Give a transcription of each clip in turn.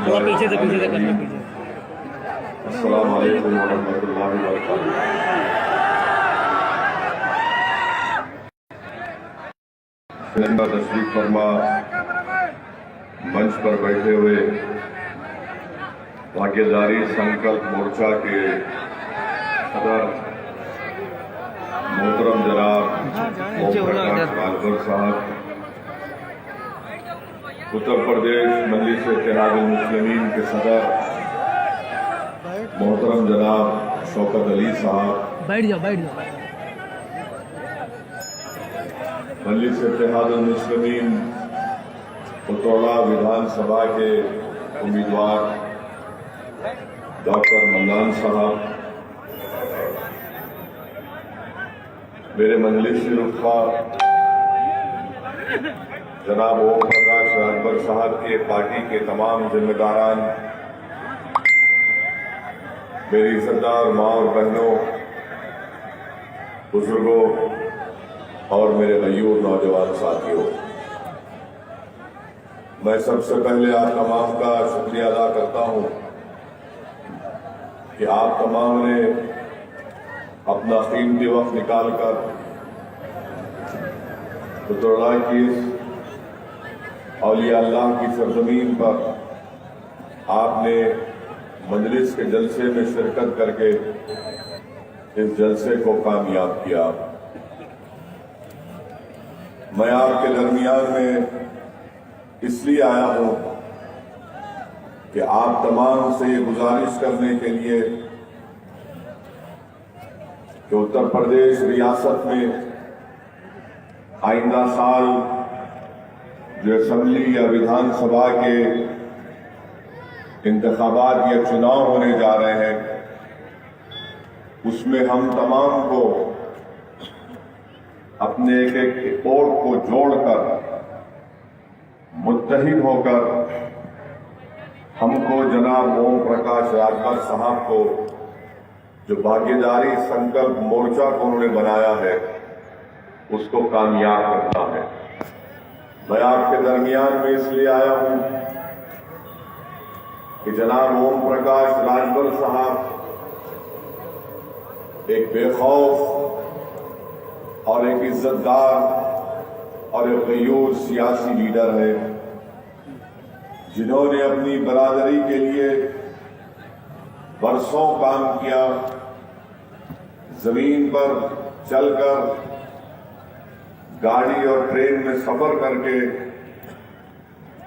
थोड़ा पीछे से करना पीछे। अस्सलाम वालेकुम वरहमतुल्लाहि वबरकातुहू। तशरीफ फरमा मंच पर बैठे हुए भाग्यदारी संकल्प मोर्चा के सदर मोहतरम जनाब ओम प्रकाश राजभर साहब, उत्तर प्रदेश मजलिस इत्तेहादुल मुस्लिमीन के सदर मोहतरम जनाब शौकत अली साहब, बैठ जाओ। मजलिस इत्तेहादुल मुस्लिमीन उत्तौला विधानसभा के उम्मीदवार डॉक्टर मन्नान साहब, मेरे मजलिस से रुखा जनाब ओम प्रकाश राजभर साहब के पार्टी के तमाम जिम्मेदारान, मेरी इज्जतदार माँ और बहनों, बुजुर्गों और मेरे गयूर नौजवान साथियों, मैं सबसे पहले आप तमाम का शुक्रिया अदा करता हूं कि आप तमाम ने अपना कीमती वक्त निकालकर उत्तौला की औलिया अल्लाह की सरजमीन पर आपने मजलिस के जलसे में शिरकत करके इस जलसे को कामयाब किया। मैं आपके दरमियान में इसलिए आया हूं कि आप तमाम से ये गुजारिश करने के लिए कि उत्तर प्रदेश रियासत में आइंदा साल जो असेंबली या विधानसभा के इंतखाबात या चुनाव होने जा रहे हैं, उसमें हम तमाम को अपने एक एक वोट को जोड़कर मुत्तहिद होकर हमको जनाब ओम प्रकाश राजभर साहब को जो भाग्यदारी संकल्प मोर्चा को उन्होंने बनाया है उसको कामयाब करना है। मैं आपके दरमियान में इसलिए आया हूं कि जनाब ओम प्रकाश राजभर साहब एक बेखौफ और एक इज्जतदार और एक गयूर सियासी लीडर है, जिन्होंने अपनी बरादरी के लिए बरसों काम किया, जमीन पर चलकर, गाड़ी और ट्रेन में सफर करके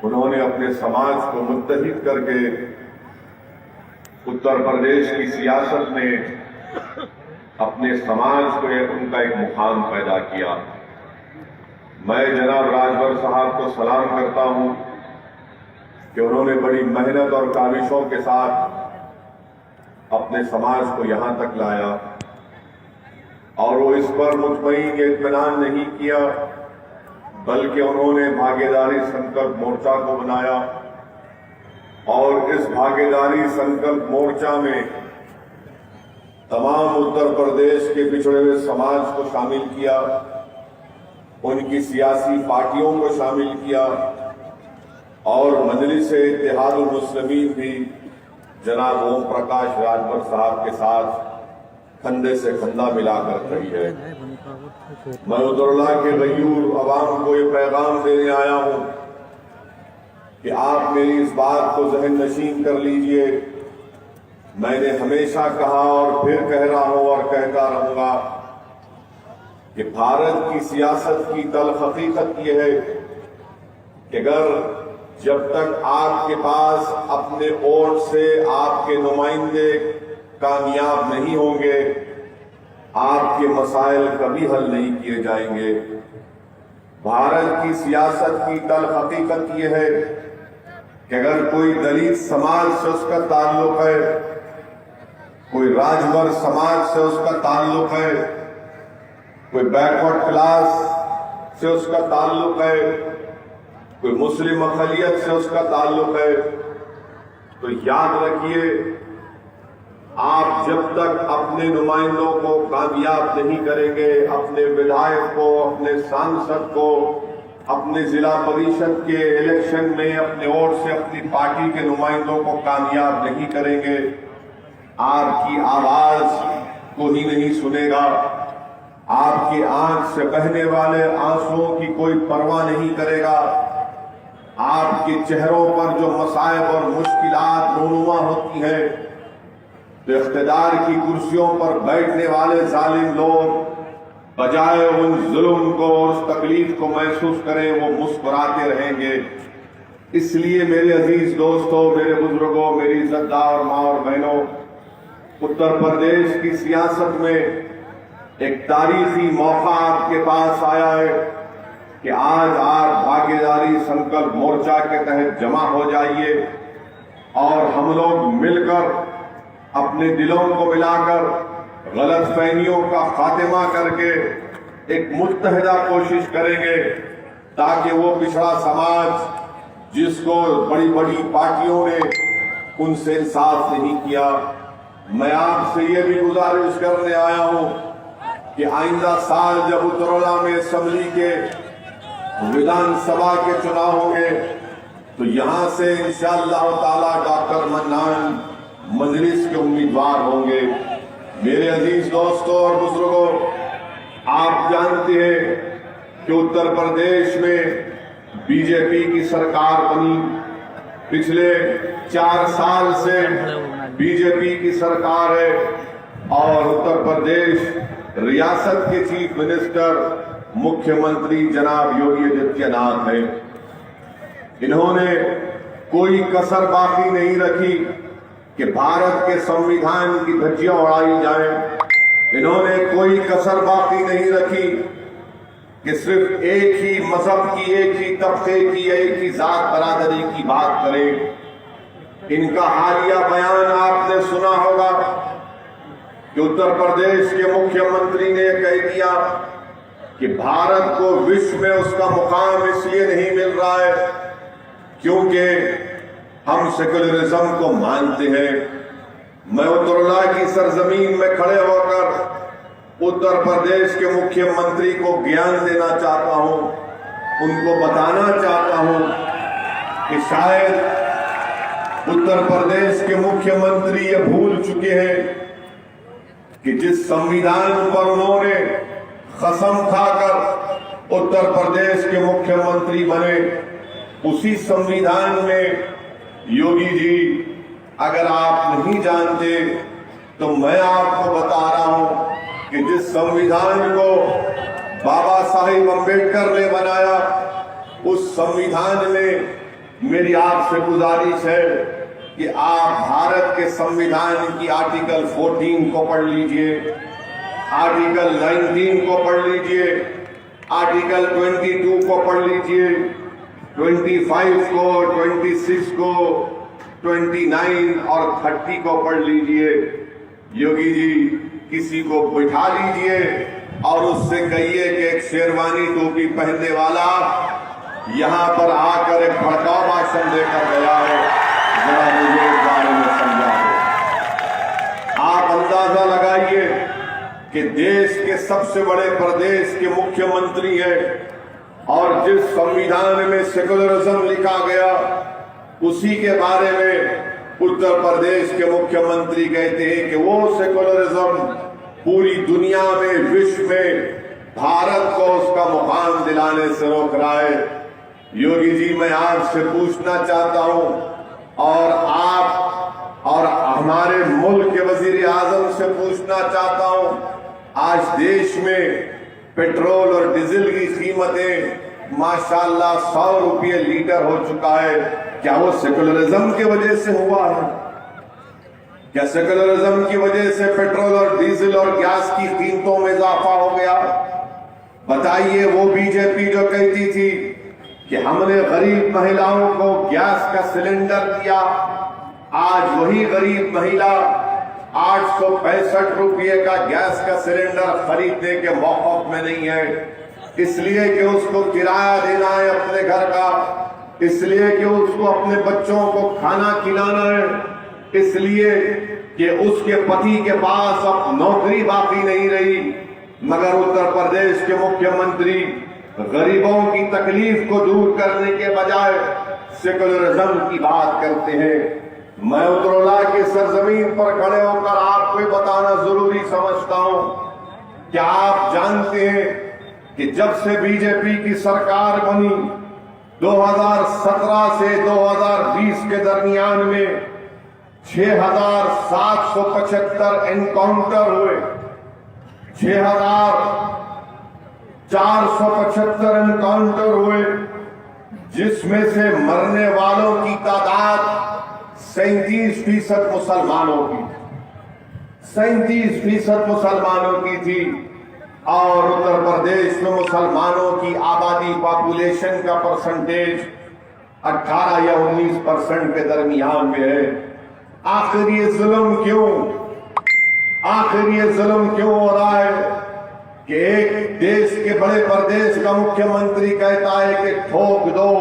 उन्होंने अपने समाज को मुत्तहिद करके उत्तर प्रदेश की सियासत में अपने समाज को उनका एक मुकाम पैदा किया। मैं जनाब राजभर साहब को सलाम करता हूं कि उन्होंने बड़ी मेहनत और काविशों के साथ अपने समाज को यहां तक लाया और वो इस पर मुतमईन इत्मीनान नहीं किया, बल्कि उन्होंने भागीदारी संकल्प मोर्चा को बनाया और इस भागीदारी संकल्प मोर्चा में तमाम उत्तर प्रदेश के पिछड़े हुए समाज को शामिल किया, उनकी सियासी पार्टियों को शामिल किया और मजलिस इत्तेहादुल मुस्लिमीन भी जनाब ओम प्रकाश राजभर साहब के साथ कंधे से कंधा मिलाकर खड़ी है। मैं उत्तौला के गयूर अवाम को ये पैगाम देने आया हूं कि आप मेरी इस बात को जहन नशीन कर लीजिए। मैंने हमेशा कहा और फिर कह रहा हूं और कहता रहूंगा कि भारत की सियासत की तल्ख हकीकत यह है कि अगर जब तक आपके पास अपने वोट से आपके नुमाइंदे कामयाब नहीं होंगे, आपके मसाइल कभी हल नहीं किए जाएंगे। भारत की सियासत की तल्ख हकीकत यह है कि अगर कोई दलित समाज से उसका ताल्लुक है, कोई राजभर समाज से उसका ताल्लुक है, कोई बैकवर्ड क्लास से उसका ताल्लुक है, कोई मुस्लिम अक़लियत से उसका ताल्लुक है, तो याद रखिए आप जब तक अपने नुमाइंदों को कामयाब नहीं करेंगे, अपने विधायक को, अपने सांसद को अपने जिला परिषद के इलेक्शन में अपने ओर से अपनी पार्टी के नुमाइंदों को कामयाब नहीं करेंगे, आपकी आवाज को ही नहीं सुनेगा, आपकी आंख से बहने वाले आंसुओं की कोई परवाह नहीं करेगा, आपके चेहरों पर जो मसाइब और मुश्किलात रोनुमा होती हैं, तो इख्तिदार की कुर्सियों पर बैठने वाले जालिम लोग बजाय उन जुल्म को और उस तकलीफ को महसूस करें, वो मुस्कुराते रहेंगे। इसलिए मेरे अजीज दोस्तों, मेरे बुजुर्गों, मेरी इज्जतदार माँ और बहनों, उत्तर प्रदेश की सियासत में एक तारीखी मौका आपके पास आया है कि आज आप भागीदारी संकल्प मोर्चा के तहत जमा हो जाइए और हम लोग मिलकर अपने दिलों को मिलाकर गलतफहमियों का खात्मा करके एक मुत्तहिदा कोशिश करेंगे, ताकि वो पिछड़ा समाज जिसको बड़ी बड़ी पार्टियों ने उनसे इंसाफ नहीं किया, मैं आपसे ये भी गुजारिश करने आया हूं कि आइंदा साल जब उत्तरोला में असेंबली के विधानसभा के चुनाव होंगे, तो यहां से इंशाअल्लाह ताला डॉक्टर मन्नान मजलिस के उम्मीदवार होंगे। मेरे अजीज दोस्तों और बुजुर्गों, आप जानते हैं कि उत्तर प्रदेश में बीजेपी की सरकार बनी। पिछले 4 साल से बीजेपी की सरकार है और उत्तर प्रदेश रियासत के चीफ मिनिस्टर मुख्यमंत्री जनाब योगी आदित्यनाथ हैं। इन्होंने कोई कसर बाकी नहीं रखी कि भारत के संविधान की धज्जियां उड़ाई जाए। इन्होंने कोई कसर बाकी नहीं रखी कि सिर्फ एक ही मजहब की, एक ही तबके की, एक ही जात बरादरी की बात करें। इनका हालिया बयान आपने सुना होगा कि उत्तर प्रदेश के मुख्यमंत्री ने कह दिया कि भारत को विश्व में उसका मुकाम इसलिए नहीं मिल रहा है क्योंकि हम सेकुलरिज्म को मानते हैं। मैं उत्तरोला की सरजमीन में खड़े होकर उत्तर प्रदेश के मुख्यमंत्री को ज्ञान देना चाहता हूं, उनको बताना चाहता हूं कि शायद उत्तर प्रदेश के मुख्यमंत्री ये भूल चुके हैं कि जिस संविधान पर उन्होंने कसम खाकर उत्तर प्रदेश के मुख्यमंत्री बने, उसी संविधान में योगी जी, अगर आप नहीं जानते तो मैं आपको बता रहा हूं कि जिस संविधान को बाबा साहिब अम्बेडकर ने बनाया, उस संविधान में मेरी आपसे गुजारिश है कि आप भारत के संविधान की आर्टिकल 14 को पढ़ लीजिए, आर्टिकल 19 को पढ़ लीजिए, आर्टिकल 22 को पढ़ लीजिए, 25 को, 26 को, 29 और 30 को पढ़ लीजिए। योगी जी, किसी को बिठा लीजिए और उससे कहिए कि एक शेरवानी टोपी पहनने वाला यहां पर आकर एक भड़काऊ भाषण देकर गया है, जरा मुझे इस बारे में समझा दो। आप अंदाजा लगाइए कि देश के सबसे बड़े प्रदेश के मुख्यमंत्री हैं और जिस संविधान में सेकुलरिज्म लिखा गया, उसी के बारे में उत्तर प्रदेश के मुख्यमंत्री कहते हैं कि वो सेकुलरिज्म पूरी दुनिया में, विश्व में भारत को उसका मुकाम दिलाने से रोक रहा है। योगी जी, मैं आपसे पूछना चाहता हूं और आप और हमारे मुल्क के वजीर आजम से पूछना चाहता हूं, आज देश में पेट्रोल और डीजल की कीमतें माशाल्लाह 100 रुपये लीटर हो चुका है। क्या वो सेकुलरिज्म की वजह से हुआ है? क्या सेकुलरिज्म की वजह से पेट्रोल और डीजल और गैस की कीमतों में इजाफा हो गया? बताइए, वो बीजेपी जो कहती थी कि हमने गरीब महिलाओं को गैस का सिलेंडर दिया, आज वही गरीब महिला 865 रुपये का गैस का सिलेंडर खरीदने के मौक़ में नहीं है, इसलिए कि उसको किराया देना है अपने घर का, इसलिए कि उसको अपने बच्चों को खाना खिलाना है, इसलिए कि उसके पति के पास अब नौकरी बाकी नहीं रही। मगर उत्तर प्रदेश के मुख्यमंत्री गरीबों की तकलीफ को दूर करने के बजाय सेकुलरिज्म की बात करते हैं। मैं उत्तरोला की सरजमीन पर खड़े होकर आपको बताना जरूरी समझता हूं। क्या आप जानते हैं कि जब से बीजेपी की सरकार बनी 2017 से 2020 के दरमियान में 6,775 एनकाउंटर हुए, 6,475 एनकाउंटर हुए, जिसमें से मरने वालों की तादाद 37% मुसलमानों की 37% मुसलमानों की थी। और उत्तर प्रदेश में मुसलमानों की आबादी पॉपुलेशन का परसेंटेज 18 या 19% के दरमियान में है। आखिर ये जुल्म क्यों हो रहा है कि एक देश के बड़े प्रदेश का मुख्यमंत्री कहता है कि ठोक दो,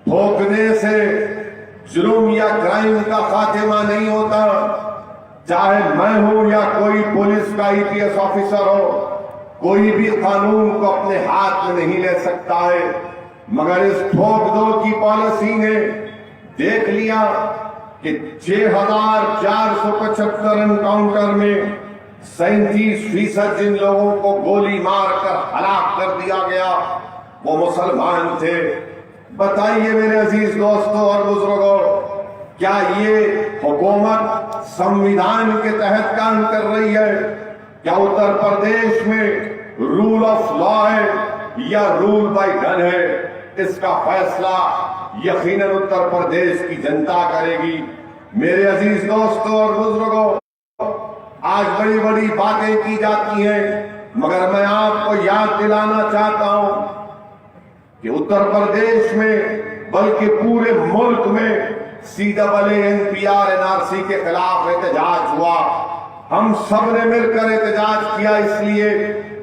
ठोकने से जुल्म या क्राइम का खात्मा नहीं होता। चाहे मैं हूं या कोई पुलिस का IPS ऑफिसर हो, कोई भी कानून को अपने हाथ में नहीं ले सकता है। मगर इस ठोक दो की पॉलिसी ने देख लिया कि 6,475 एनकाउंटर में 37% जिन लोगों को गोली मारकर हलाक कर दिया गया वो मुसलमान थे। बताइए मेरे अजीज दोस्तों और बुजुर्गों, क्या ये हुकूमत संविधान के तहत काम कर रही है? क्या उत्तर प्रदेश में रूल ऑफ लॉ है या रूल बाय गन है? इसका फैसला यकीनन उत्तर प्रदेश की जनता करेगी। मेरे अजीज दोस्तों और बुजुर्गों, आज बड़ी बड़ी बातें की जाती हैं, मगर मैं आपको याद दिलाना चाहता हूं कि उत्तर प्रदेश में बल्कि पूरे मुल्क में CAA-NPR NRC के खिलाफ एहतजाज हुआ। हम सब ने मिलकर एहतजाज किया इसलिए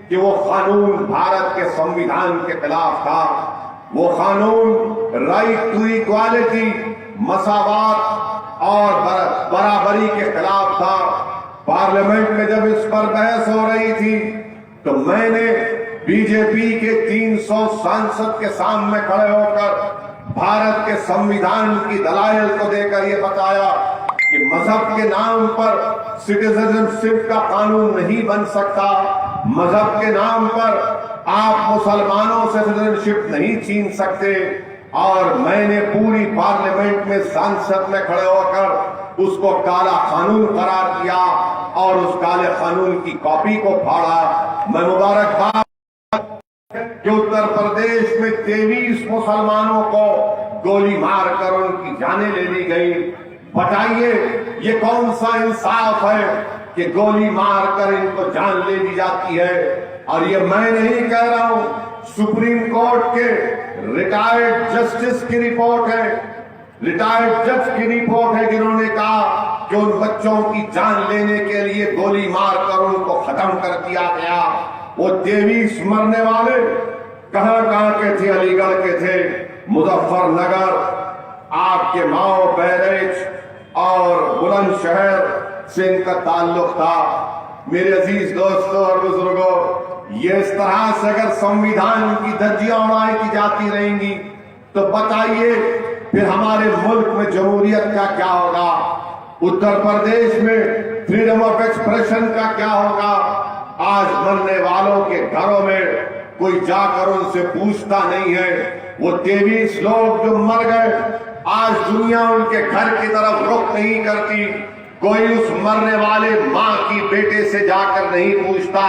कि वो कानून भारत के संविधान के खिलाफ था। वो कानून राइट टू इक्वालिटी, मसावात और बराबरी के खिलाफ था। पार्लियामेंट में जब इस पर बहस हो रही थी तो मैंने बीजेपी के 300 सांसद के सामने खड़े होकर भारत के संविधान की दलाइल को देकर ये बताया कि मजहब के नाम पर सिटीजनशिप का कानून नहीं बन सकता। मजहब के नाम पर आप मुसलमानों से सिटीजनशिप नहीं छीन सकते। और मैंने पूरी पार्लियामेंट में सांसद में खड़े होकर उसको काला कानून करार दिया और उस काले कानून की कॉपी को फाड़ा। मैं मुबारकबाद कि उत्तर प्रदेश में 23 मुसलमानों को गोली मारकर उनकी जानें ले ली गई। बताइए ये कौन सा इंसाफ है कि गोली मारकर इनको जान ले ली जाती है? और ये मैं नहीं कह रहा हूं, सुप्रीम कोर्ट के रिटायर्ड जस्टिस की रिपोर्ट है, रिटायर्ड जज की रिपोर्ट है, जिन्होंने कहा कि उन बच्चों की जान लेने के लिए गोली मारकर उनको खत्म कर दिया गया। वो 23 मरने वाले कहां के थे? अलीगढ़ के थे, मुजफ्फरनगर, आपके माओ बैरेज और बुलंदशहर से इनका ताल्लुक था। मेरे अजीज दोस्तों और बुजुर्गों, ये इस तरह से अगर संविधान की धज्जियां उड़ाई जाती रहेंगी तो बताइए फिर हमारे मुल्क में जमहूरियत का क्या होगा? उत्तर प्रदेश में फ्रीडम ऑफ एक्सप्रेशन का क्या होगा? आज मरने वालों के घरों में कोई जाकर उनसे पूछता नहीं है। वो 23 लोग जो मर गए, आज दुनिया उनके घर की तरफ रुख नहीं करती। कोई उस मरने वाले माँ की बेटे से जाकर नहीं पूछता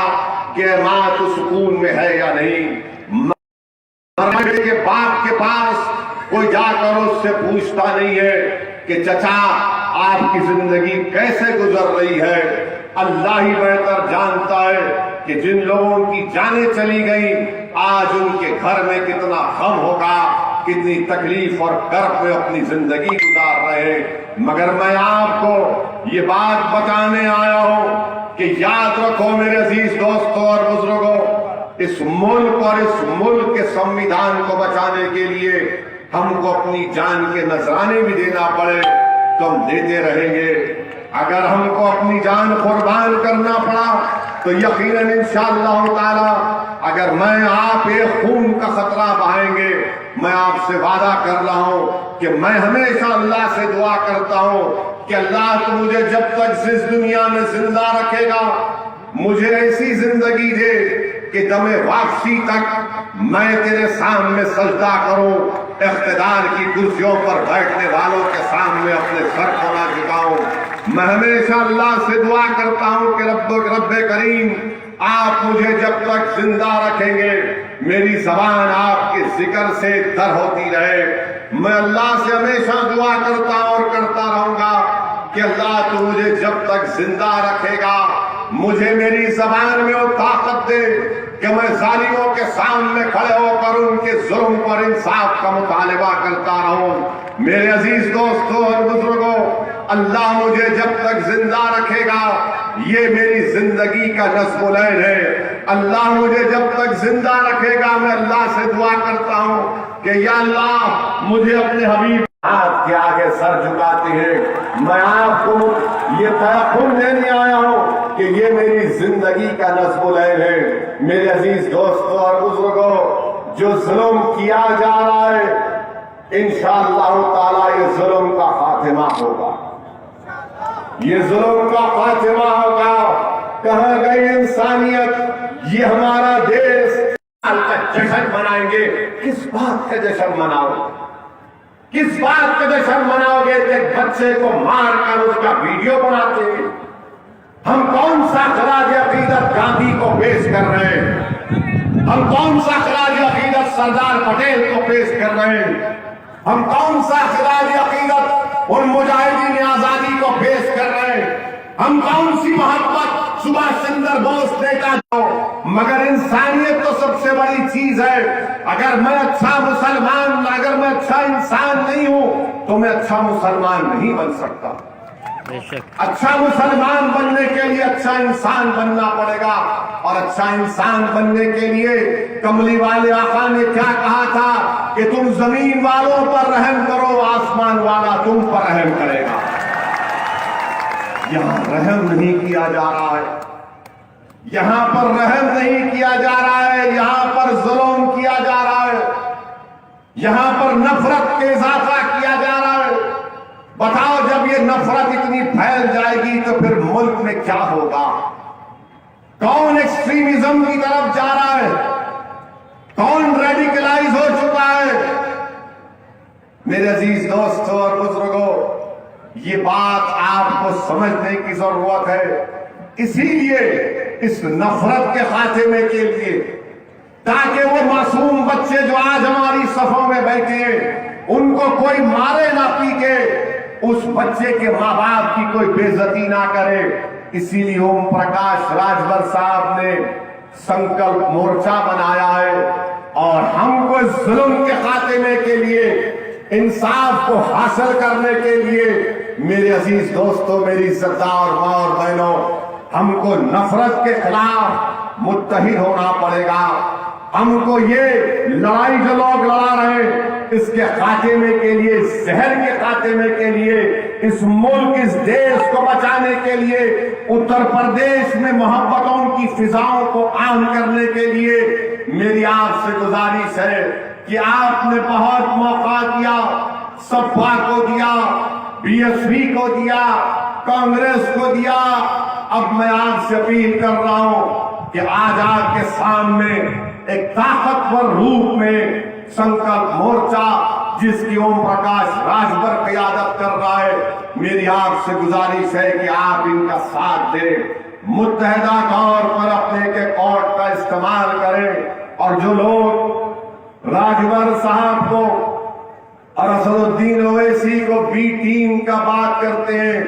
कि माँ तो सुकून में है या नहीं। मरने के बाप के पास कोई जाकर उससे पूछता नहीं है कि चचा आपकी जिंदगी कैसे गुजर रही है। अल्लाह ही बेहतर जानता है कि जिन लोगों की जानें चली गई, आज उनके घर में कितना गम होगा, कितनी तकलीफ और कर्ब में अपनी जिंदगी गुजार रहे। मगर मैं आपको ये बात बताने आया हूं कि याद रखो मेरे अजीज दोस्तों और बुजुर्गों, इस मुल्क और इस मुल्क के संविधान को बचाने के लिए हमको अपनी जान के नजराने भी देना पड़े तो हम देते रहेंगे। अगर हमको अपनी जान कुर्बान करना पड़ा तो यकीनन इंशाअल्लाह ताला अगर मैं आप एक खून का खतरा बहाएंगे, मैं आपसे वादा कर रहा हूं कि मैं हमेशा अल्लाह से दुआ करता हूं कि अल्लाह तो मुझे जब तक इस दुनिया में जिंदा रखेगा मुझे ऐसी जिंदगी दे कि दमे वापसी तक मैं तेरे सामने सजदा करूं, इख्तिदार की कुर्सियों पर बैठने वालों के सामने अपने सर को ना झुकाऊं। मैं हमेशा अल्लाह से दुआ करता हूं कि रब्बे करीम आप मुझे जब तक जिंदा रखेंगे मेरी जबान आपके जिक्र से तर होती रहे। मैं अल्लाह से हमेशा दुआ करता और करता रहूंगा कि अल्लाह तो मुझे जब तक जिंदा रखेगा मुझे मेरी जबान में वो ताकत दे कि मैं जालिमों के सामने खड़े होकर उनके जुल्म पर इंसाफ का मुतालिबा करता रहूं। मेरे अजीज दोस्तों और बुजुर्गों, अल्लाह मुझे जब तक जिंदा रखेगा ये मेरी जिंदगी का नस्ब-उल-ऐन है। अल्लाह मुझे जब तक जिंदा रखेगा मैं अल्लाह से दुआ करता हूं कि या अल्लाह मुझे अपने हबीब हाथ के आगे सर झुकाते हैं। मैं आपको ये तयक़ुन देने आया हूं कि ये मेरी जिंदगी का नस्ब-उल-ऐन है। मेरे अजीज दोस्तों और बुजुर्गों, जो जुल्म किया जा रहा है इंशाअल्लाह ताला ये जुल्म का खातिमा होगा, ये जुल्म का खातिमा होगा। कहां गई इंसानियत? ये हमारा देश का जश्न मनाएंगे। किस बात का जश्न मनाओ? किस बात का जश्न मनाओगे? एक बच्चे को मारकर उसका वीडियो बनाते हैं। हम कौन सा खराज अकीदत गांधी को पेश कर रहे हैं? हम कौन सा खराज अकीदत सरदार पटेल को पेश कर रहे हैं? हम कौन सा खराज अकीदत उन मुजाहिदीन आजादी को पेश कर रहे हैं? हम कौन सी मोहब्बत सुभाष चंद्र बोस नेता दो? मगर इंसानियत तो सबसे बड़ी चीज है। अगर मैं अच्छा मुसलमान, अगर मैं अच्छा इंसान नहीं हूं तो मैं अच्छा मुसलमान नहीं बन सकता। अच्छा मुसलमान बनने के लिए अच्छा इंसान बनना पड़ेगा, और अच्छा इंसान बनने के लिए कमली वाले आका ने क्या कहा था कि तुम जमीन वालों पर रहम करो, आसमान वाला तुम पर रहम करेगा। यहां रहम नहीं किया जा रहा है, यहां पर रहम नहीं किया जा रहा है, यहां पर जुल्म किया जा रहा है, यहां पर नफरत के इजाफा किया जा रहा है। बताओ जब ये नफरत इतनी फैल जाएगी तो फिर मुल्क में क्या होगा? कौन एक्सट्रीमिज्म की तरफ जा रहा है? कौन रेडिकलाइज हो चुका है? मेरे अजीज दोस्तों और बुजुर्गों, ये बात आपको समझने की जरूरत है। इसीलिए इस नफरत के खात्मे के लिए, ताकि वो मासूम बच्चे जो आज हमारी सफों में बैठे हैं उनको कोई मारे ना पीटे, उस बच्चे के माँ बाप की कोई बेइज्जती ना करे, इसीलिए ओम प्रकाश राजभर साहब ने संकल्प मोर्चा बनाया है। और हमको जुल्म के खात्मे के लिए, इंसाफ को हासिल करने के लिए, मेरे अजीज दोस्तों, मेरी इज्जतदार माँ और बहनों, हमको नफरत के खिलाफ मुत्तहिद होना पड़ेगा। हमको ये लड़ाई जो लोग लड़ा रहे हैं इसके खात्मे के लिए, शहर के खात्मे के लिए, इस मुल्क, इस देश को बचाने के लिए, उत्तर प्रदेश में मोहब्बतों की फिजाओं को आम करने के लिए मेरी आपसे गुजारिश है कि आपने बहुत मौका दिया, सपा को दिया, बीएसपी को दिया, कांग्रेस को दिया। अब मैं आपसे अपील कर रहा हूं कि आज आपके सामने एक ताकतवर रूप में संकल्प मोर्चा, जिसकी ओम प्रकाश राजभर क़यादत कर रहा है, मेरी आपसे गुजारिश है कि आप इनका साथ दें, मुत्तहिदा तौर पर अपने के कोर्ट का इस्तेमाल करें। और जो लोग राजभर साहब को और असदुद्दीन ओवैसी को बी टीम का बात करते हैं,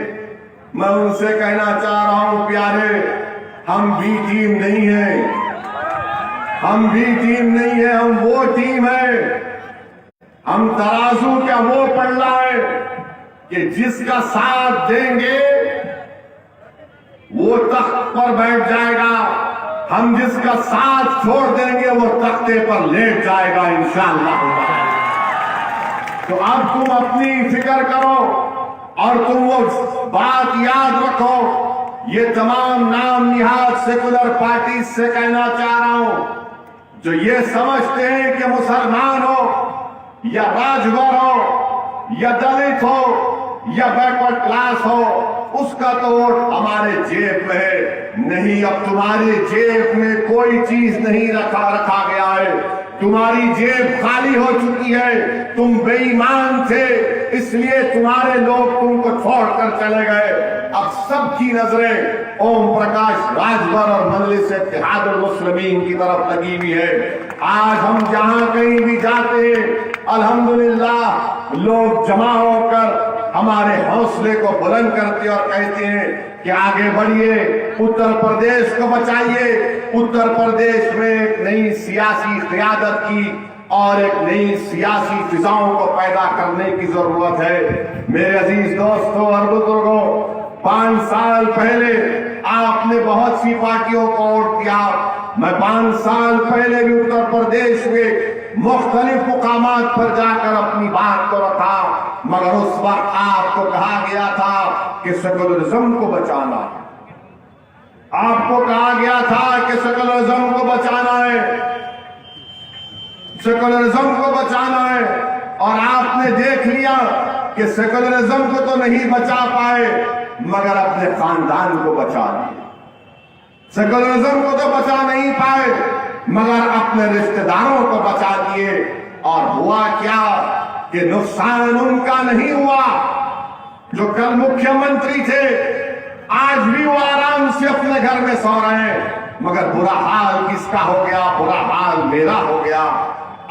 मैं उनसे कहना चाह रहा हूं, प्यारे, हम बी टीम नहीं है, हम बी टीम नहीं है, हम वो टीम है, हम तराजू क्या वो पल्ला है कि जिसका साथ देंगे वो तख्त पर बैठ जाएगा, हम जिसका साथ छोड़ देंगे वो तख्ते पर लेट जाएगा इंशाअल्लाह। तो अब तुम अपनी फिक्र करो और तुम वो बात याद रखो, ये तमाम नाम निहाद सेकुलर पार्टी से कहना चाह रहा हूं जो ये समझते हैं कि मुसलमान हो या राजभर हो या दलित हो या बैकवर्ड क्लास हो, उसका तो वोट हमारे जेब में है। नहीं, अब तुम्हारी जेब में कोई चीज नहीं रखा गया है। तुम्हारी जेब खाली हो चुकी है। तुम बेईमान थे, इसलिए तुम्हारे लोग तुमको छोड़कर चले गए। अब सबकी नजरें ओम प्रकाश राजभर और मजलिस इत्तेहादुल मुस्लिमीन की तरफ लगी हुई है। आज हम जहां कहीं भी जाते हैं, अल्हम्दुलिल्लाह लोग जमा होकर हमारे हौसले को बुलंद करते और कहते हैं कि आगे बढ़िए, उत्तर प्रदेश को बचाइए। उत्तर प्रदेश में एक नई सियासी क़यादत की और एक नई सियासी फिजाओं को पैदा करने की जरूरत है। मेरे अजीज दोस्तों और बुजुर्गों, 5 साल पहले आपने बहुत सी पार्टियों को वोट दिया। मैं 5 साल पहले भी उत्तर प्रदेश में मुख्तलिफ मुकामात पर जाकर अपनी बात को रखा, मगर उस वक्त आपको कहा गया था कि सेकुलरिज्म को बचाना है। आपको कहा गया था कि सेकुलरिज्म को बचाना है, सेकुलरिज्म को बचाना है। और आपने देख लिया कि सेकुलरिज्म को तो नहीं बचा पाए, मगर अपने खानदान को बचा लिया। सेकुलरिज्म को तो बचा नहीं पाए, मगर अपने रिश्तेदारों को बचा दिए। और हुआ क्या कि नुकसान उनका नहीं हुआ जो कल मुख्यमंत्री थे, आज भी वो आराम से अपने घर में सो रहे हैं, मगर बुरा हाल किसका हो गया? बुरा हाल मेरा हो गया।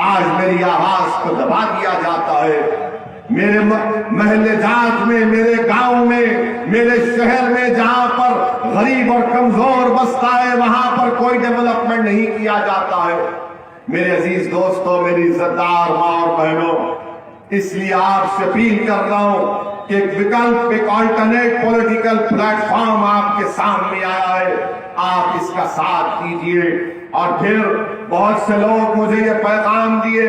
आज मेरी आवाज को दबा दिया जाता है। मेरे महल्ले जात में, मेरे गांव में, मेरे शहर में जहां पर गरीब और कमजोर बसता है, वहां पर कोई डेवलपमेंट नहीं किया जाता है। मेरे अजीज दोस्तों, मेरी इज्जतदार माँ और बहनों, इसलिए आपसे अपील कर रहा हूं कि एक विकल्प, एक ऑल्टरनेट पॉलिटिकल प्लेटफॉर्म आपके सामने आया है, आप इसका साथ दीजिए। और फिर बहुत से लोग मुझे ये पैगाम दिए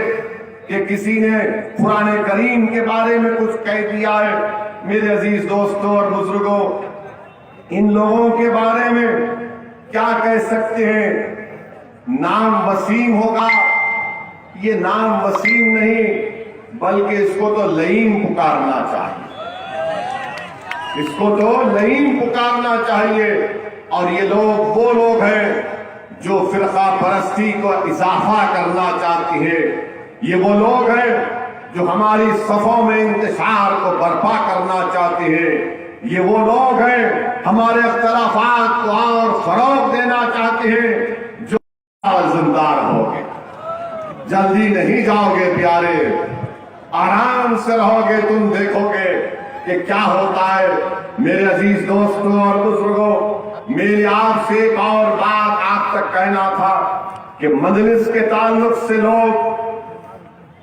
कि किसी ने कुरान करीम के बारे में कुछ कह दिया है। मेरे अजीज दोस्तों और बुजुर्गों, इन लोगों के बारे में क्या कह सकते हैं? नाम वसीम होगा, ये नाम वसीम नहीं, बल्कि इसको तो लईम पुकारना चाहिए, इसको तो लईम पुकारना चाहिए। और ये लोग वो लोग हैं जो फिरका परस्ती को इजाफा करना चाहते हैं। ये वो लोग हैं जो हमारी सफों में इंतशार को बर्पा करना चाहते हैं। ये वो लोग हैं हमारे इख्तलाफात को और फरोग देना चाहते हैं। जो जिम्मेदार होगे, जल्दी नहीं जाओगे प्यारे, आराम से रहोगे, तुम देखोगे कि क्या होता है। मेरे अजीज दोस्तों और बुजुर्गों, मेरी आपसे एक और बात आप तक कहना था कि मजलिस के ताल्लुक से लोग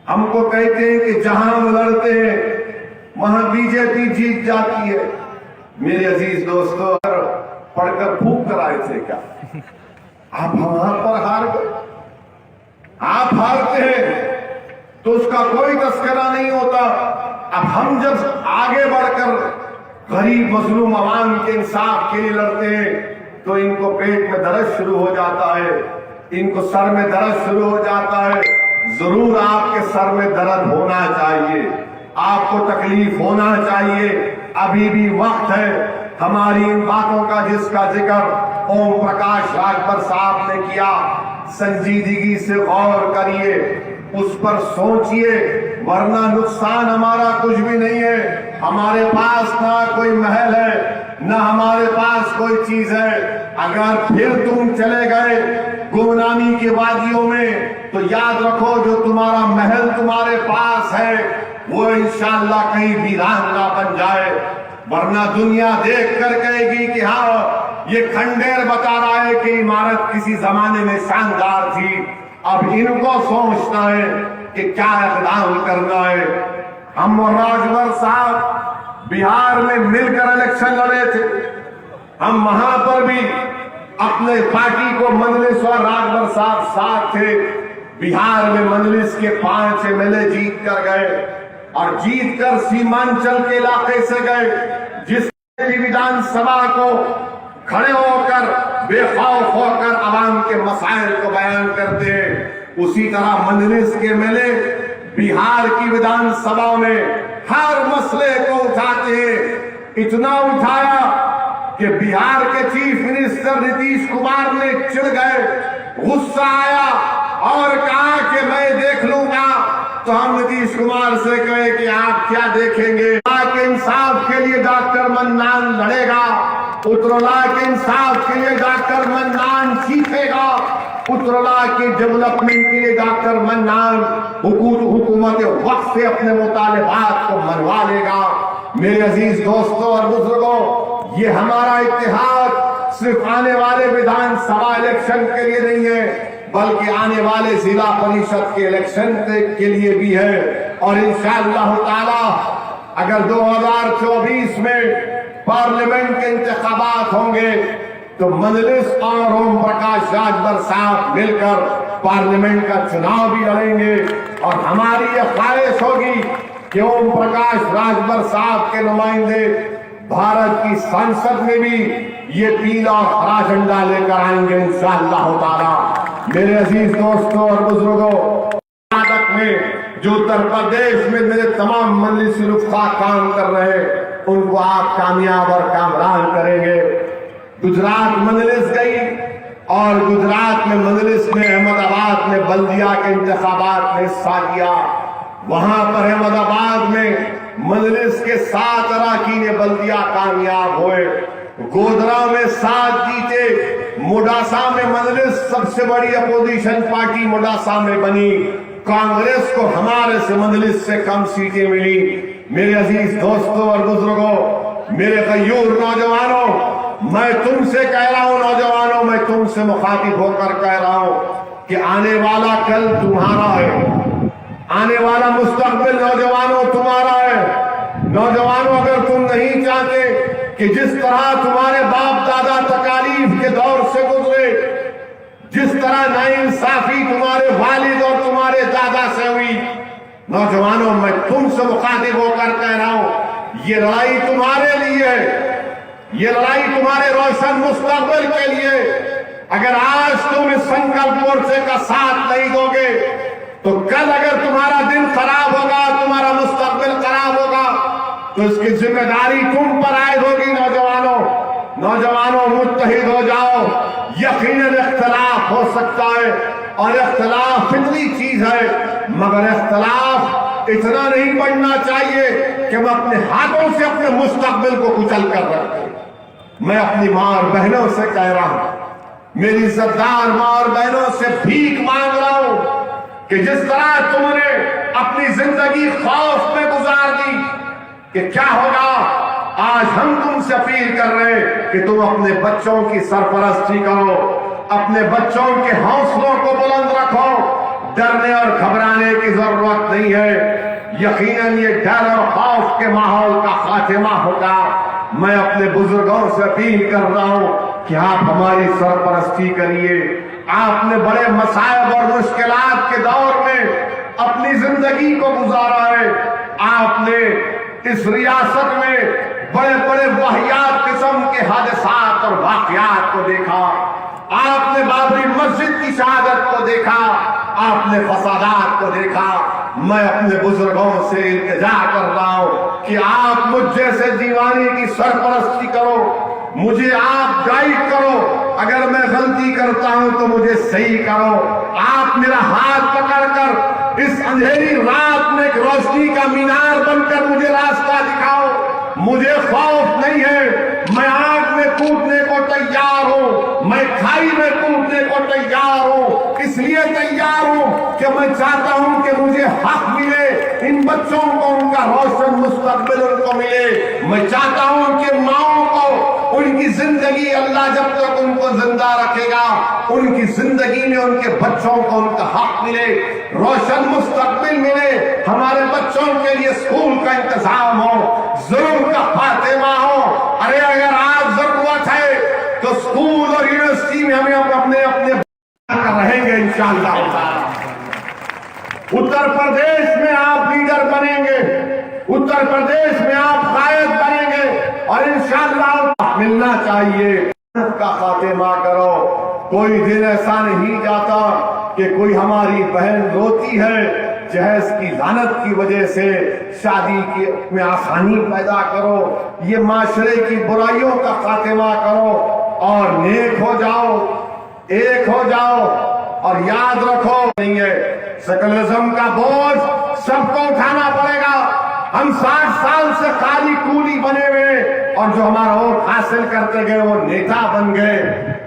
हमको कहते हैं कि जहां हम लड़ते हैं वहां बीजेपी जीत जाती है। मेरे अजीज दोस्तों, पढ़कर फूक कर आए थे क्या? आप वहां पर हार गए। आप हारते हैं तो उसका कोई तस्करा नहीं होता। अब हम जब आगे बढ़कर गरीब मजलूम अवाम के इंसाफ के लिए लड़ते हैं तो इनको पेट में दर्द शुरू हो जाता है, इनको सर में दर्द शुरू हो जाता है। जरूर आपके सर में दर्द होना चाहिए, आपको तकलीफ होना चाहिए, अभी भी वक्त है। हमारी इन बातों का जिसका जिक्र ओम प्रकाश राजभर साहब ने किया, संजीदगी से गौर करिए, उस पर सोचिए, वरना नुकसान हमारा कुछ भी नहीं है। हमारे पास ना कोई महल है, ना हमारे पास कोई चीज है। अगर फिर तुम चले गए गुमनामी की वादियों में, तो याद रखो जो तुम्हारा महल तुम्हारे पास है वो इंशाअल्लाह कहीं वीरान ना बन जाए। वरना दुनिया देख कर कहेगी कि हाँ, ये खंडेर बता रहा है कि इमारत किसी जमाने में शानदार थी। अब इनको सोचना है कि क्या इक़दाम करना है। हम और राजभर साहब बिहार में मिलकर इलेक्शन लड़े थे। हम वहां पर भी अपने पार्टी को मजलिस और राजभर साहब साथ थे। बिहार में मजलिस के 5 MLA जीत कर गए और जीतकर सीमांचल के इलाके से गए, जिस विधानसभा को खड़े होकर बेखौफ होकर आवाम के मसाइल को बयान करते हैं, उसी तरह मजलिस के मेले बिहार की विधानसभा में हर मसले को उठाते हैं। इतना उठाया कि बिहार के चीफ मिनिस्टर नीतीश कुमार ने चिढ़ गए, गुस्सा आया और कहा कि मैं देख लूंगा। तो हम नीतीश कुमार से कहे कि आप क्या देखेंगे? के इंसाफ के लिए डॉक्टर मन्नान लड़ेगा, उत्तरला के इंसाफ के लिए डॉक्टर मन्नान जीतेगा, उत्तरला के डेवलपमेंट के लिए डॉक्टर मन्नान हुकूमत वक्त से अपने मुतालिबात को मनवा लेगा। मेरे अजीज दोस्तों और बुजुर्गों, ये हमारा इत्तेहाद सिर्फ आने वाले विधानसभा इलेक्शन के लिए नहीं है, बल्कि आने वाले जिला परिषद के इलेक्शन के लिए भी है। और इंशाअल्लाह ताला अगर 2024 में पार्लियामेंट के इंतखाबात होंगे तो मजलिस और ओम प्रकाश राजभर साहब मिलकर पार्लियामेंट का चुनाव भी लड़ेंगे। और हमारी यह ख्वाहिश होगी कि ओम प्रकाश राजभर साहब के नुमाइंदे भारत की संसद में भी ये पीला और हरा झंडा लेकर आएंगे इंशाअल्लाह ताला। मेरे अजीज दोस्तों और बुजुर्गों, कर्नाटक में जो उत्तर प्रदेश में मेरे तमाम मजलिस रुखा काम कर रहे हैं, उनको आप कामयाब और कामरान करेंगे। गुजरात मजलिस गई और गुजरात में मजलिस में अहमदाबाद में बल्दिया के इंतखाबात में हिस्सा लिया। वहां पर अहमदाबाद में मजलिस के 7 अरकान बल्दिया कामयाब हुए। गोधरा में 7 जीते। मोडासा में मजलिस सबसे बड़ी अपोजिशन पार्टी मोडासा में बनी। कांग्रेस को हमारे से मजलिस से कम सीटें मिली। मेरे अजीज दोस्तों और बुजुर्गों, मेरे गयूर नौजवानों, मैं तुमसे कह रहा हूं, नौजवानों, मैं तुमसे मुखातिब होकर कह रहा हूं कि आने वाला कल तुम्हारा है, आने वाला मुस्तकबिल नौजवानों तुम्हारा है। नौजवानों, अगर तुम नहीं चाहते कि जिस तरह तुम्हारे बाप दादा तकालीफ के दौर से गुजरे, जिस तरह नाइंसाफी तुम्हारे वालिद और तुम्हारे दादा से हुई, नौजवानों मैं तुमसे मुखातिब होकर कह रहा हूं, ये लड़ाई तुम्हारे लिए है, ये लड़ाई तुम्हारे रोशन मुस्तकबिल के लिए। अगर आज तुम इस संकल्प मोर्चे का साथ नहीं दोगे तो कल अगर तुम्हारा दिन खराब होगा, तुम्हारा मुस्तकबिल खराब होगा, तो इसकी जिम्मेदारी तुम पर आयद होगी। नौजवानों मुत्तहिद हो जाओ। यकीनन इख्तिलाफ हो सकता है और इख्तिलाफ फितरी चीज है, मगर इख्तिलाफ इतना नहीं बढ़ना चाहिए कि हम अपने हाथों से अपने मुस्तकबिल को कुचल कर रखें। मैं अपनी मां और बहनों से कह रहा हूं, मेरी इज्जतदार मां और बहनों से भीख मांग रहा हूं कि जिस तरह तुमने अपनी जिंदगी खौफ में गुजार दी कि क्या होगा, आज हम तुमसे अपील कर रहे हैं कि तुम अपने बच्चों की सरपरस्ती करो, अपने बच्चों के हौसलों को बुलंद रखो। डरने और घबराने की जरूरत नहीं है। यकीनन ये डर और खौफ के माहौल का खात्मा होगा। मैं अपने बुजुर्गों से अपील कर रहा हूं कि आप हमारी सरपरस्ती करिए। आपने बड़े मसाइब और मुश्किलात के दौर में अपनी जिंदगी को गुजारा है। आपने इस रियासत में बड़े बड़े वाहियात किस्म के हादसात और वाकयात को देखा। आपने बाबरी मस्जिद की शहादत को देखा, आपने फसादात को देखा। मैं अपने बुजुर्गों से इल्तिजा कर रहा हूं कि आप मुझ जैसे दीवाने की सरपरस्ती करो, मुझे आप गाइड करो। अगर मैं गलती करता हूं तो मुझे सही करो। आप मेरा हाथ पकड़कर इस अंधेरी रात में एक रोशनी का मीनार बनकर मुझे रास्ता दिखाओ। मुझे खौफ नहीं है, मैं आग में कूदने को तैयार हूं, मैं खाई में कूदने को तैयार हूं। इसलिए तैयार हूं कि मैं चाहता हूं कि मुझे हक मिले, इन बच्चों को उनका रोशन मुस्तकबिल उनको मिले। मैं चाहता हूं कि माओ को उनकी जिंदगी, अल्लाह जब तक उनको जिंदा रखेगा, उनकी जिंदगी में उनके बच्चों को उनका हक मिले, रोशन मुस्तकबिल मिले। हमारे बच्चों के लिए स्कूल का इंतजाम हो, जुल्म का फातिमा हो। अरे अगर आज जरूरत है तो स्कूल और यूनिवर्सिटी में हमें अपने रहेंगे इंशाअल्लाह। उत्तर प्रदेश में आप लीडर बनेंगे। उत्तर प्रदेश में आप कायद बनेंगे और इंशाअल्लाह मिलना चाहिए। का खातिमा करो। कोई दिन ऐसा नहीं जाता कि कोई हमारी बहन रोती है, जहेज की लानत की वजह से शादी की में आसानी पैदा करो, ये माशरे की बुराइयों का खातिमा करो और नेक हो जाओ, एक हो जाओ। और याद रखो, नहीं है सेकुलरिज्म का बोझ सबको उठाना पड़ेगा। हम 60 साल से खाली कूली बने हुए और जो हमारा वोट हासिल करते गए वो नेता बन गए,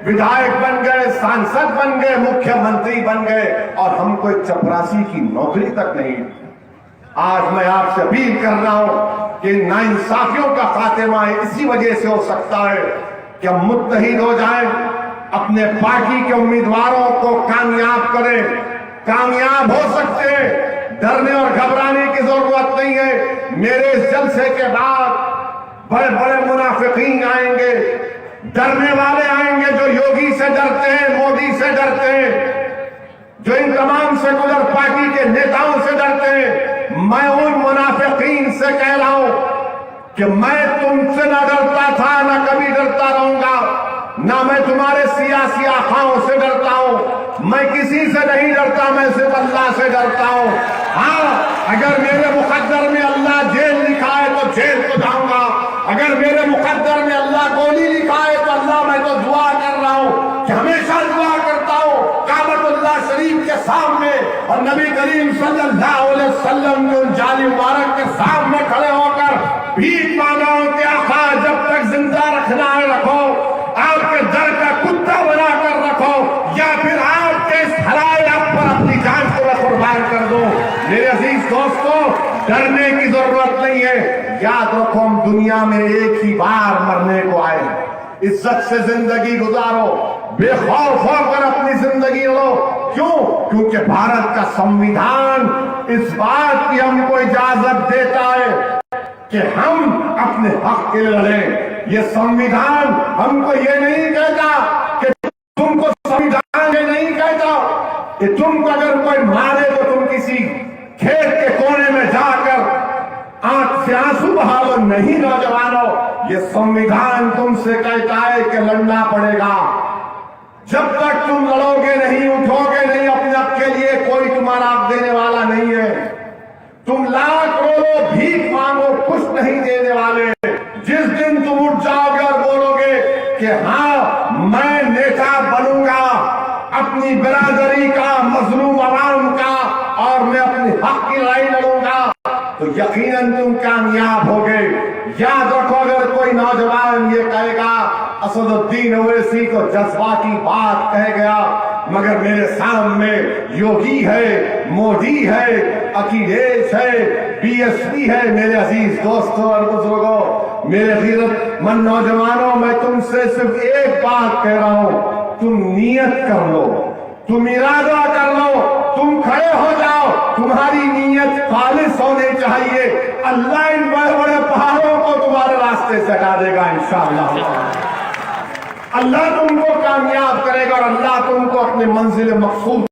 विधायक बन गए, सांसद बन गए, मुख्यमंत्री बन गए और हमको एक चपरासी की नौकरी तक नहीं। आज मैं आपसे अपील कर रहा हूं कि नाइंसाफियों का खात्मा इसी वजह से हो सकता है कि हम मुत्तहिद हो जाएं, अपने पार्टी के उम्मीदवारों को कामयाब करें। कामयाब हो सकते हैं, डरने और घबराने की जरूरत नहीं है। मेरे इस जलसे के बाद बड़े बड़े मुनाफिकीन आएंगे, डरने वाले आएंगे जो योगी से डरते हैं, मोदी से डरते हैं, जो इन तमाम सेकुलर पार्टी के नेताओं से डरते हैं। मैं उन मुनाफिकीन से कह रहा हूं कि मैं तुमसे ना डरता था, ना कभी डरता रहूंगा, ना मैं तुम्हारे सियासी आखाओं से डरता हूं। मैं किसी से नहीं डरता, मैं सिर्फ अल्लाह से डरता हूं। हाँ, अगर मेरे मुकद्दर में अल्लाह जेल लिखा है तो जेल को जाऊंगा, अगर मेरे मुकद्दर में अल्लाह गोली लिखा है तो अल्लाह, मैं तो दुआ कर रहा हूं कि हमेशा दुआ करता हूं काबतुल्लाह शरीफ के सामने और नबी करीम सल्लल्लाहु अलैहि वसल्लम के उन जाली मुबारक के सामने खड़े होकर भीख मांगा हूं कि आका जब तक जिंदा रखना है रखो, आपके दर का कुत्ता बनाकर रखो, या फिर आपके इस हलाल पर अपनी जान को मैं कुर्बान कर दूं। मेरे अजीज दोस्तों, डरने की जरूरत नहीं है। याद रखो, हम दुनिया में एक ही बार मरने को आए हैं। इज्जत से जिंदगी गुजारो, बेखौफ होकर अपनी जिंदगी लो। क्यों? क्योंकि भारत का संविधान इस बात की हमको इजाजत देता है कि हम अपने हक के लिए लड़ें। ये संविधान हमको ये नहीं कहता कि तुमको संविधान ये नहीं कहता कि तुमको अगर कोई मारे तो तुम किसी खेत के कोने में जाकर आंख से आंसू बहाओ। नहीं नौजवानों, ये संविधान तुमसे कहता है कि लड़ना पड़ेगा। जब तक तुम लड़ोगे नहीं, उठोगे नहीं अपने हक के लिए, कोई तुम्हारा हक देने वाला नहीं है। तुम लाख रो, भीख मांगो, कुछ नहीं देने वाले। जिस दिन तुम उठ जाओगे और बोलोगे कि हाँ मैं नेता बनूंगा अपनी बिरादरी का, मजलूम आवाम का, और मैं अपने हक की लड़ाई लड़ूंगा, तो यकीनन तुम कामयाब होगे। याद रखो, अगर कोई नौजवान ये कहेगा असदुद्दीन ओवैसी को जज्बाती बात कह गया, मगर मेरे सामने योगी है, मोदी है, अखिलेश है, बीएसपी है। मेरे अजीज दोस्तों और बुजुर्गों, मेरे गैरतमंद नौजवानों, मैं तुमसे सिर्फ एक बात कह रहा हूं, तुम नियत कर लो, तुम इरादा कर लो, तुम खड़े हो जाओ। तुम्हारी नीयत खालिस होनी चाहिए। अल्लाह इन बड़े बड़े पहाड़ों को तुम्हारे रास्ते से हटा देगा इंशाअल्लाह। अल्लाह तुमको कामयाब करेगा और अल्लाह तुमको अपने मंजिल मकसूद